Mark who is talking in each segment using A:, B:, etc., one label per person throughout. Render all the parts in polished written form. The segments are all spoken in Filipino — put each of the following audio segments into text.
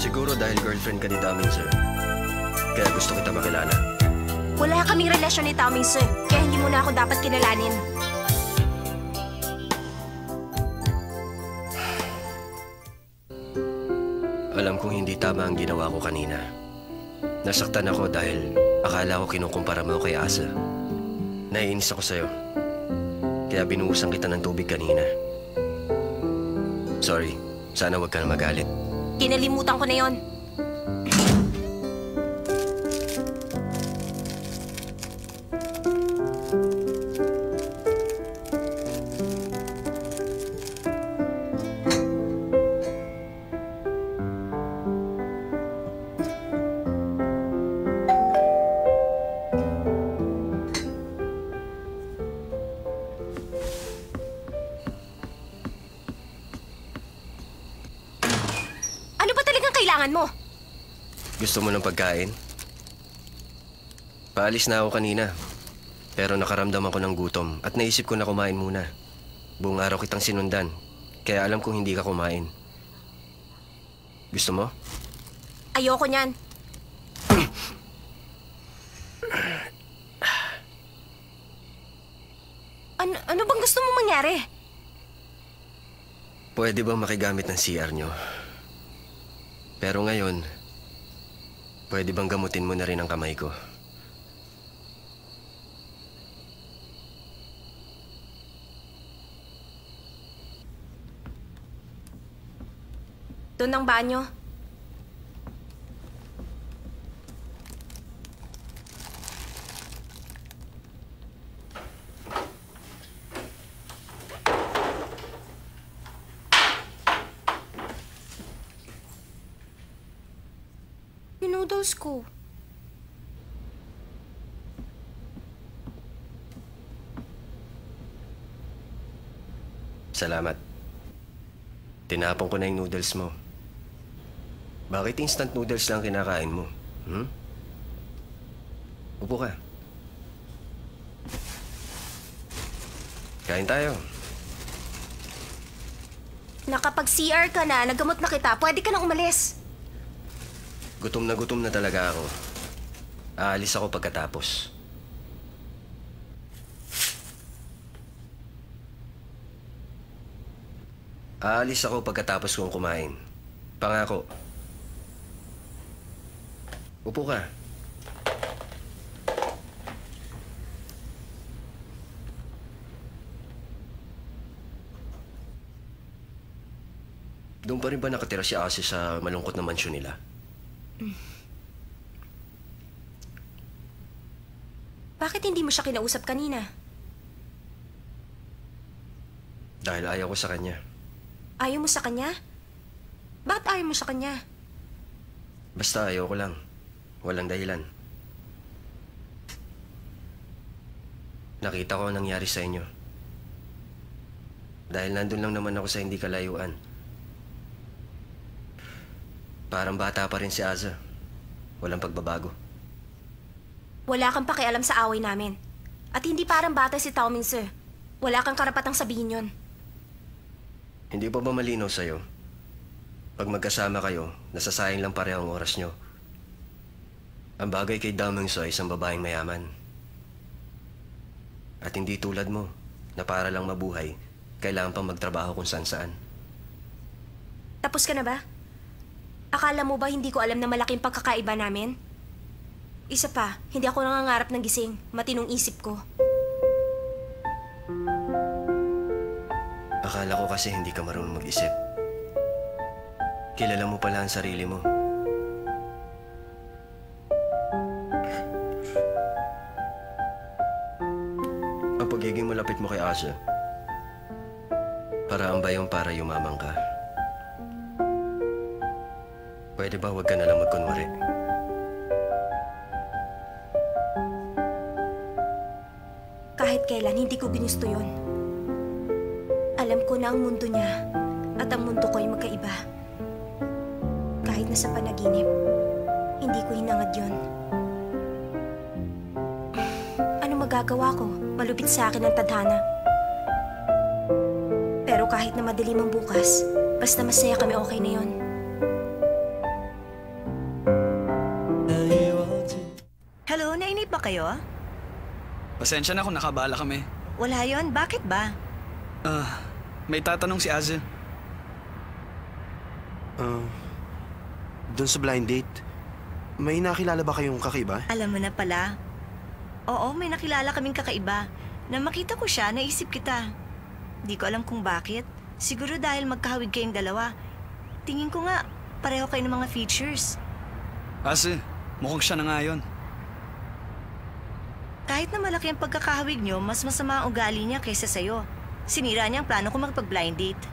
A: Siguro dahil girlfriend ka ni Daming, sir. Kaya gusto kita makilala.
B: Wala kaming relasyon ni Daming, sir. Kaya hindi mo na ako dapat kilalanin.
A: Alam kong hindi tama ang ginawa ko kanina. Nasaktan ako dahil akala ko kinukumpara mo kay Asa. Naiinis ako sa'yo. Kaya binuhusan kita ng tubig kanina. Sorry. Sana wag ka na magalit.
B: Kinalimutan ko na yon. Kailangan mo?
A: Gusto mo ng pagkain? Paalis na ako kanina. Pero nakaramdam ako ng gutom at naisip ko na kumain muna. Buong araw kitang sinundan, kaya alam kong hindi ka kumain. Gusto mo?
B: Ayoko niyan. Ano bang gusto mong mangyari?
A: Pwede bang makigamit ng CR nyo? Pero ngayon, pwede bang gamutin mo na rin ang kamay ko?
B: Doon ang banyo. Noodles ko.
A: Salamat. Tinapon ko na yung noodles mo. Bakit instant noodles lang kinakain mo? Upo ka. Kain tayo.
B: Nakapag-CR ka na, nagamot na kita, pwede ka nang umalis.
A: Gutom na talaga ako. Aalis ako pagkatapos. Aalis ako pagkatapos kong kumain. Pangako. Upo ka. Doon pa rin ba nakatira si Ase sa malungkot na mansyon nila?
B: Bakit hindi mo siya kinausap kanina?
A: Dahil ayaw ko sa kanya.
B: Ayaw mo sa kanya? Bakit ayaw mo sa kanya?
A: Basta ayaw ko lang. Walang dahilan. Nakita ko ang nangyari sa inyo. Dahil nandun lang naman ako sa hindi kalayuan. Parang bata pa rin si Aza. Walang pagbabago.
B: Wala kang pakialam sa away namin. At hindi parang bata si Taoming, sir. Wala kang karapatang sabihin yon.
A: Hindi pa ba malinaw sa'yo? Pag magkasama kayo, nasasayang lang pareho ang oras nyo. Ang bagay kay Daming sa isang babaeng mayaman. At hindi tulad mo, na para lang mabuhay, kailangan pang magtrabaho kung saan-saan.
B: Tapos ka na ba? Akala mo ba hindi ko alam na malaking pagkakaiba namin? Isa pa, hindi ako nangangarap ng gising. Matinong isip ko.
A: Akala ko kasi hindi ka marunong mag-isip. Kilala mo pala ang sarili mo. Ang pagiging malapit mo kay Asa, para ang bayong para yumamang ka. Pwede ba huwag ka nalang magkunwari?
B: Kahit kailan, hindi ko ginusto yun. Alam ko na ang mundo niya at ang mundo ko ay magkaiba. Kahit na sa panaginip, hindi ko hinangad yun. Ano magagawa ko? Malupit sa akin ang tadhana. Pero kahit na madilim ang bukas, basta masaya kami, okay na yun.
C: ba kayo?
D: Pasensya na kung nakabala kami.
C: Wala yon. Bakit ba?
D: May tatanong si Azu.
E: Doon sa blind date, may nakilala ba kayong kakaiba?
C: Alam mo na pala. Oo, may nakilala kaming kakaiba. Na makita ko siya, naisip kita. Di ko alam kung bakit. Siguro dahil magkahawig kayong dalawa. Tingin ko nga, pareho kayo ng mga features.
D: Azu, mukhang siya na nga yun.
C: Kahit na malaki ang pagkakahawig nyo, mas masama ang ugali niya kaysa sa'yo. Sinira niya ang plano ko magpag-blind date.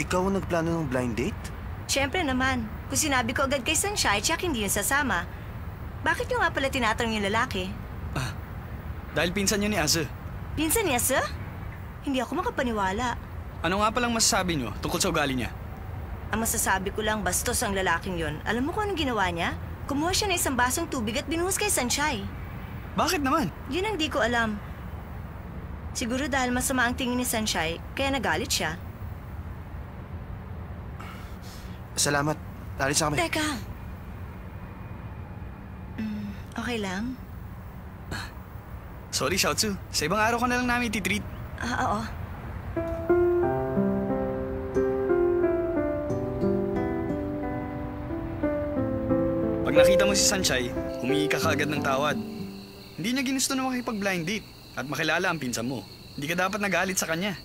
E: Ikaw ang nagplano ng blind date?
C: Siyempre naman, kung sinabi ko agad kay Sunshine, tsak hindi yun sasama. Bakit nyo nga pala tinatanong yung lalaki?
D: Dahil pinsan niyo ni Azu.
C: Pinsan niya, sir? Hindi ako makapaniwala.
D: Ano nga palang masasabi niyo tungkol sa ugali niya?
C: Ang masasabi ko lang, bastos ang lalaking yon. Alam mo kung anong ginawa niya? Kumuha siya ng isang basong tubig at binuhos kay Sunshine.
D: Bakit naman?
C: Yun ang di ko alam. Siguro dahil masama ang tingin ni Sunshine, kaya nagalit siya.
E: Salamat. Alis na kami.
C: Teka. Okay lang?
D: Sorry, Xiaotzu. Sa ibang araw ka na lang namin ititreat.
C: Oo.
D: Pag nakita mo si Sunshine, humingi ka kaagad ng tawad. Hindi niya ginusto na makipag-blind date at makilala ang pinsan mo. Hindi ka dapat nagalit sa kanya.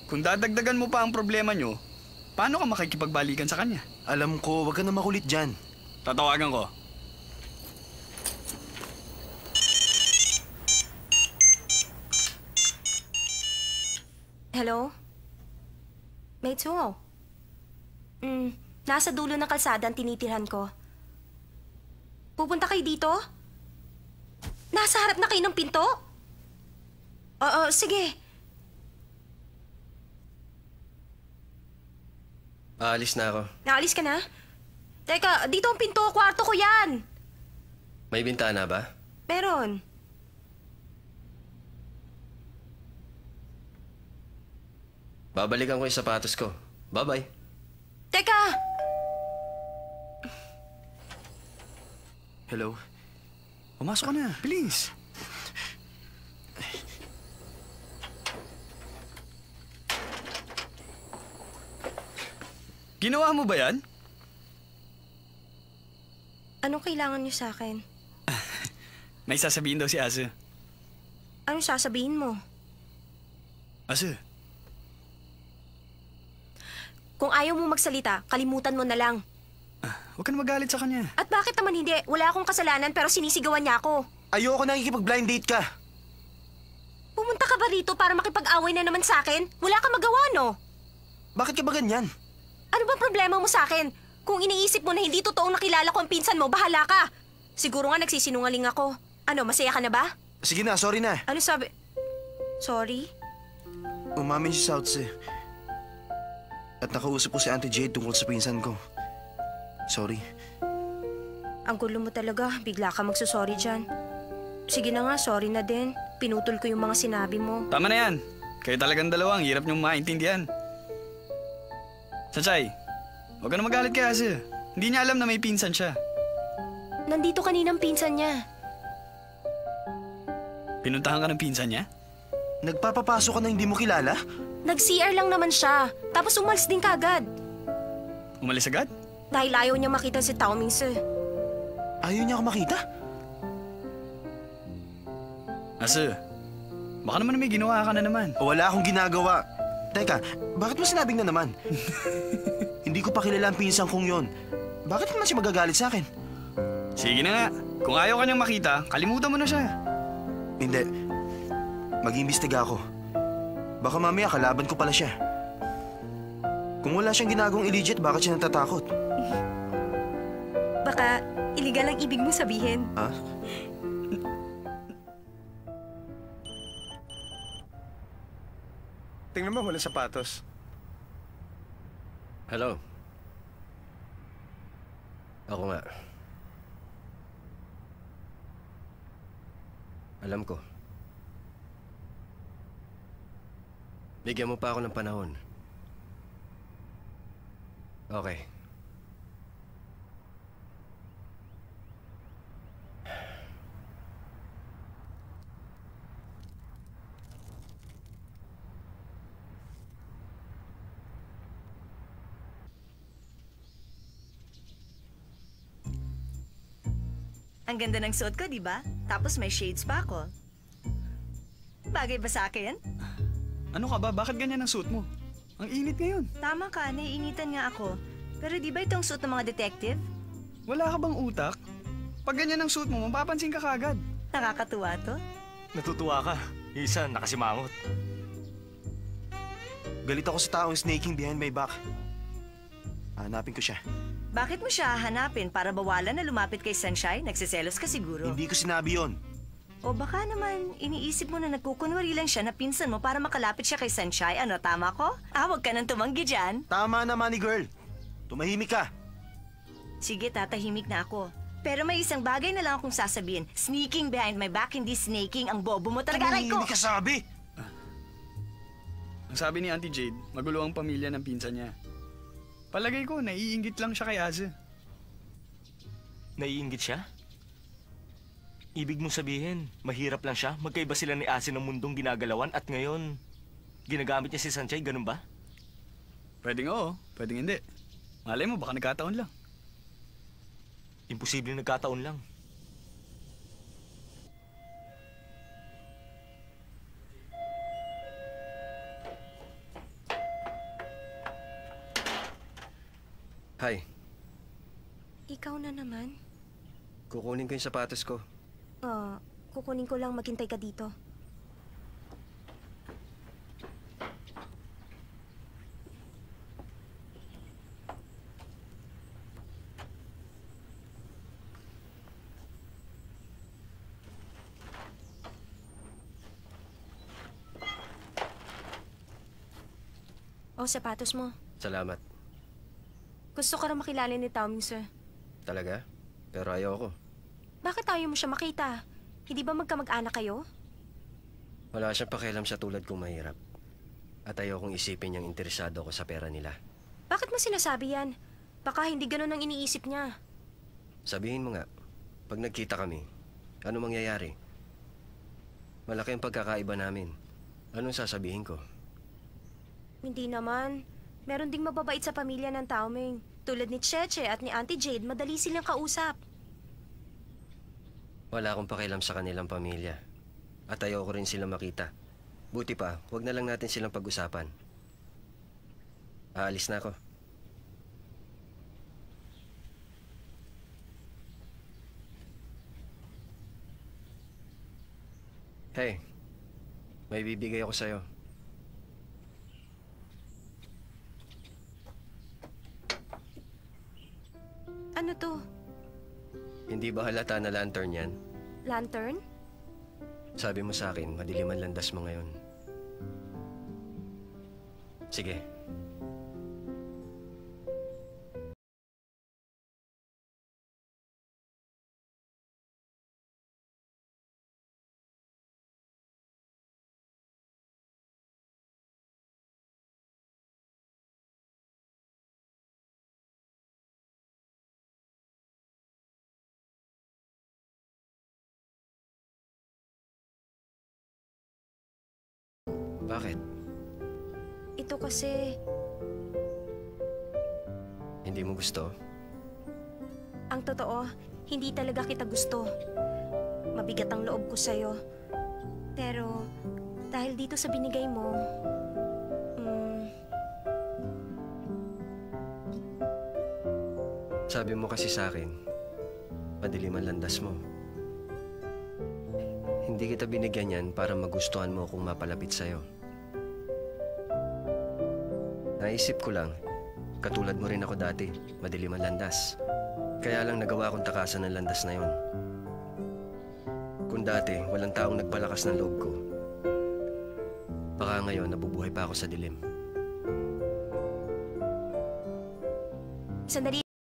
D: Kung dadagdagan mo pa ang problema niyo, paano ka makikipagbalikan sa kanya?
E: Alam ko, wag ka na makulit dyan.
D: Tatawagan ko.
B: Hello? Meitsuo. Nasa dulo ng kalsada ang tinitirhan ko. Pupunta kayo dito? Nasa harap na kayo ng pinto? Oo, sige.
A: Aalis na ako.
B: Naalis ka na? Teka, dito ang pinto. Kwarto ko yan.
A: May bintana ba?
B: Meron.
A: Babalikan ko yung sapatos ko. Bye-bye.
B: Teka!
E: Hello?
D: Pumasok ka na, please. Ginawa mo ba yan?
B: Anong kailangan niyo sa akin?
D: May sasabihin daw si Azu.
B: Anong sasabihin mo?
D: Azu,
B: Kung ayaw mo magsalita, kalimutan mo na lang.
D: huwag ka na magalit sa kanya.
B: At bakit naman hindi? Wala akong kasalanan pero sinisigawan niya ako.
E: Ayoko nakikipag-blind date ka.
B: Pumunta ka ba rito para makipag-away na naman sa akin? Wala kang magawa, no?
E: Bakit ka ba ganyan?
B: Ano bang problema mo sa akin? Kung iniisip mo na hindi totoong nakilala ko ang pinsan mo, bahala ka. Siguro nga nagsisinungaling ako. Ano, masaya ka na ba?
E: Sige na, sorry na.
B: Ano sabi? Sorry?
E: Umamin si South At nakausap ko si Auntie Jade tungkol sa pinsan ko. Sorry.
B: Ang gulo mo talaga. Bigla ka magsusorry dyan. Sige na nga, sorry na din. Pinutol ko yung mga sinabi mo.
D: Tama na yan. Kayo talagang dalawang hirap niyong maintindihan. Sanchay, huwag ka na magalit kay Azu. Hindi niya alam na may pinsan siya.
B: Nandito kaninang pinsan niya.
D: Pinuntahan ka ng pinsan niya?
E: Nagpapapasok ka na hindi mo kilala?
B: Nag-CR lang naman siya. Tapos umalis din kagad.
D: Umalis agad?
B: Dahil ayaw niya makita si Tao Ming Se.
E: Ayaw niya ako makita?
D: Azu, baka naman may ginawa ka na naman.
E: Wala akong ginagawa. Teka, bakit mo sinabing na naman? Hindi ko pa kilala ang pinsan kong yon. Bakit naman siya magagalit sa akin?
D: Sige na nga. Kung ayaw ka niyang makita, kalimutan mo na siya.
E: Hindi. Mag-iimbestiga ako. Baka mamaya kalaban ko pala siya. Kung wala siyang ginagawang illegit, bakit siya natatakot?
B: Baka iligal ang ibig mo sabihin.
E: Ha?
F: Tingnan mo, walang sapatos.
A: Hello? Ako nga. Alam ko. Bigyan mo pa ako ng panahon. Okay.
C: Ang ganda ng suot ko, di ba? Tapos may shades pa ako. Bagay ba sa akin?
D: Ano ka ba? Bakit ganyan ang suit mo? Ang init ngayon.
C: Tama ka, naiinitan nga ako. Pero di ba itong suot ng mga detective?
D: Wala ka bang utak? Pag ganyan ang suit mo, mapapansin ka kagad.
C: Nakakatuwa to.
F: Natutuwa ka. Yung isa, nakasimangot.
E: Galit ako sa taong snaking behind my back. Hanapin ko siya.
C: Bakit mo siya hahanapin para bawalan na lumapit kay Sunshine? Nagsiselos ka siguro.
E: Hindi ko sinabi yon.
C: O baka naman, iniisip mo na nagkukunwari lang siya na pinsan mo para makalapit siya kay Sunshine. Ano, tama ko? Huwag ka nang tumanggi dyan.
E: Tama na, money girl. Tumahimik ka.
C: Sige, tatahimik na ako. Pero may isang bagay na lang akong sasabihin. Sneaking behind my back, hindi snaking. Ang bobo mo talaga, aray ko!
E: Tumahimik ka, sabi.
D: Ang sabi ni Auntie Jade, magulo ang pamilya ng pinsan niya. Palagay ko, naiinggit lang siya kay Aza.
F: Naiinggit siya? Ibig mong sabihin, mahirap lang siya? Magkaiba sila ni Ase ng mundong ginagalawan at ngayon, ginagamit niya si Sanchay, ganun ba?
D: Pwedeng oo, pwedeng hindi. Malay mo, baka nagkataon lang.
F: Imposibleng nagkataon lang.
A: Hi,
B: Ikaw na naman.
A: kukunin ko yung sapatos ko.
B: Kukunin ko lang maghintay ka dito. Sapatos mo.
A: Salamat.
B: Gusto ko rin makilala ni Tommy, sir.
A: Talaga? Pero ayaw ko.
B: Bakit ayaw mo siya makita? Hindi ba magkamag-anak kayo?
A: Wala siyang pakialam sa tulad kong mahirap. At ayaw kong isipin niyang interesado ako sa pera nila.
B: Bakit mo sinasabi yan? Baka hindi ganun ang iniisip niya.
A: Sabihin mo nga, pag nagkita kami, ano mangyayari? Malaki ang pagkakaiba namin. Anong sasabihin ko?
B: Hindi naman. Meron ding mababait sa pamilya ng Taoming. Tulad ni Cheche at ni Auntie Jade, madali silang kausap.
A: Wala akong pakialam sa kanilang pamilya. At ayaw ko rin silang makita. Buti pa, huwag na lang natin silang pag-usapan. Aalis na ako. Hey, may bibigay ako sa'yo.
B: Ano to?
A: Hindi ba halata na lantern yan?
B: Lantern?
A: Sabi mo sa akin, madilim ang landas mo ngayon. Sige. Bakit?
B: Ito kasi,
A: Hindi mo gusto?
B: ang totoo, hindi talaga kita gusto. Mabigat ang loob ko sa'yo. Pero, dahil dito sa binigay mo,
A: Sabi mo kasi sa akin, madilim ang landas mo. Hindi kita binigyan yan para magustuhan mo kung mapalapit sa'yo. Naisip ko lang, katulad mo rin ako dati, madilim ang landas. Kaya lang nagawa akong takasan ng landas na yon. Kung dati, walang taong nagpalakas ng loob ko, baka ngayon nabubuhay pa ako sa dilim.
B: sandali